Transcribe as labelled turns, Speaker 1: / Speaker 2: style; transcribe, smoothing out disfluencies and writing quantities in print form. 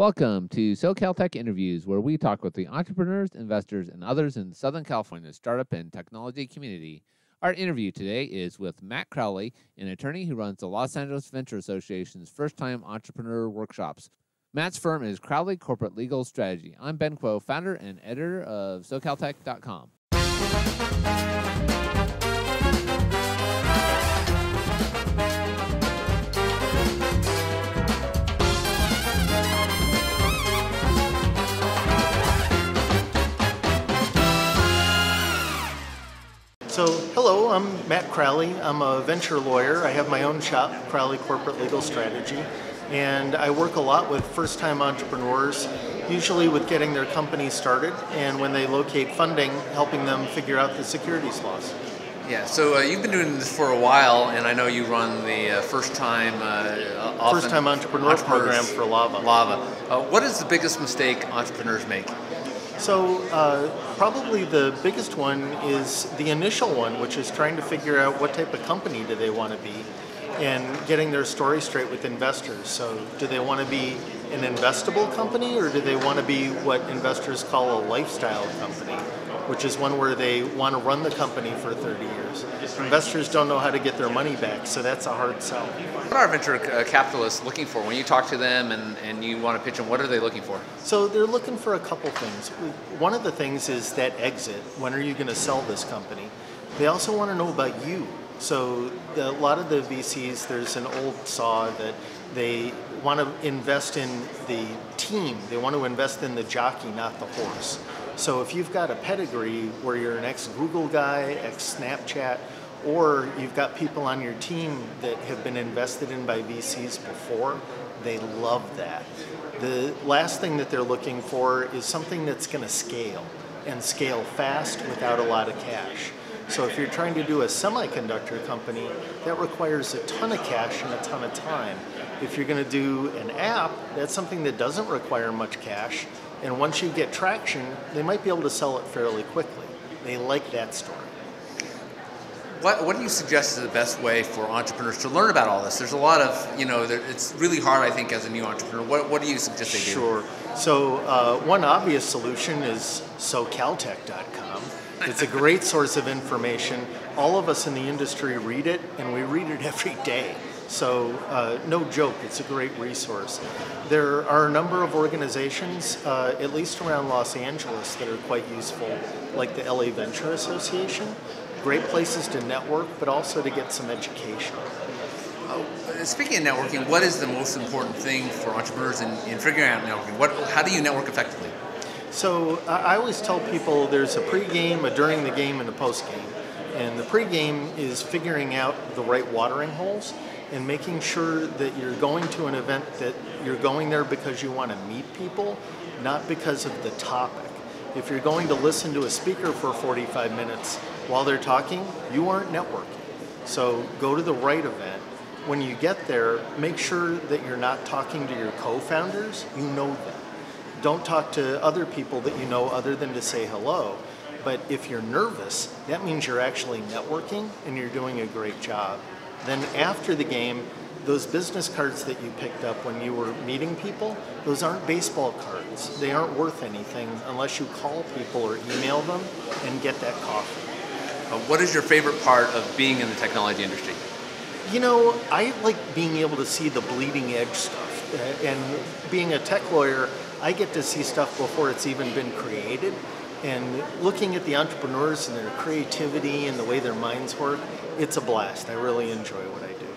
Speaker 1: Welcome to SoCal Tech Interviews, where we talk with the entrepreneurs, investors, and others in Southern California's startup and technology community. Our interview today is with Matt Crowley, an attorney who runs the Los Angeles Venture Association's first-time entrepreneur workshops. Matt's firm is Crowley Corporate Legal Strategy. I'm Ben Kuo, founder and editor of SoCalTech.com.
Speaker 2: So, hello, I'm Matt Crowley. I'm a venture lawyer. I have my own shop, Crowley Corporate Legal Strategy, and I work a lot with first-time entrepreneurs, usually with getting their company started, and when they locate funding, helping them figure out the securities laws.
Speaker 3: Yeah, so you've been doing this for a while, and I know you run the first-time
Speaker 2: entrepreneur program for Lava.
Speaker 3: What is the biggest mistake entrepreneurs make?
Speaker 2: So probably the biggest one is the initial one, which is trying to figure out what type of company do they want to be and getting their story straight with investors. So do they want to be an investable company, or do they want to be what investors call a lifestyle company, which is one where they want to run the company for 30 years. Investors don't know how to get their money back, so that's a hard sell.
Speaker 3: What are venture capitalists looking for? When you talk to them and you want to pitch them, what are they looking for?
Speaker 2: So they're looking for a couple things. One of the things is that exit. When are you going to sell this company? They also want to know about you. So a lot of the VCs, there's an old saw that they want to invest in the team. They want to invest in the jockey, not the horse. So if you've got a pedigree where you're an ex-Google guy, ex-Snapchat, or you've got people on your team that have been invested in by VCs before, they love that. The last thing that they're looking for is something that's going to scale, and scale fast without a lot of cash. So if you're trying to do a semiconductor company, that requires a ton of cash and a ton of time. If you're going to do an app, that's something that doesn't require much cash, and once you get traction, they might be able to sell it fairly quickly. They like that story.
Speaker 3: What do you suggest is the best way for entrepreneurs to learn about all this? There's a lot of, it's really hard, I think, as a new entrepreneur. What do you suggest they do?
Speaker 2: Sure. So one obvious solution is SoCalTech.com. It's a great source of information. All of us in the industry read it, and we read it every day. So no joke, it's a great resource. There are a number of organizations, at least around Los Angeles, that are quite useful, like the LA Venture Association. Great places to network, but also to get some education.
Speaker 3: Speaking of networking, what is the most important thing for entrepreneurs in figuring out networking? How do you network effectively?
Speaker 2: So I always tell people there's a pre-game, a during the game, and a post-game. And the pre-game is figuring out the right watering holes and making sure that you're going to an event that you're going there because you want to meet people, not because of the topic. If you're going to listen to a speaker for 45 minutes while they're talking, you aren't networking. So go to the right event. When you get there, make sure that you're not talking to your co-founders. You know them. Don't talk to other people that you know other than to say hello. But if you're nervous, that means you're actually networking and you're doing a great job. Then after the game, those business cards that you picked up when you were meeting people, those aren't baseball cards. They aren't worth anything unless you call people or email them and get that coffee.
Speaker 3: What is your favorite part of being in the technology industry?
Speaker 2: I like being able to see the bleeding edge stuff. And being a tech lawyer, I get to see stuff before it's even been created. And looking at the entrepreneurs and their creativity and the way their minds work, it's a blast. I really enjoy what I do.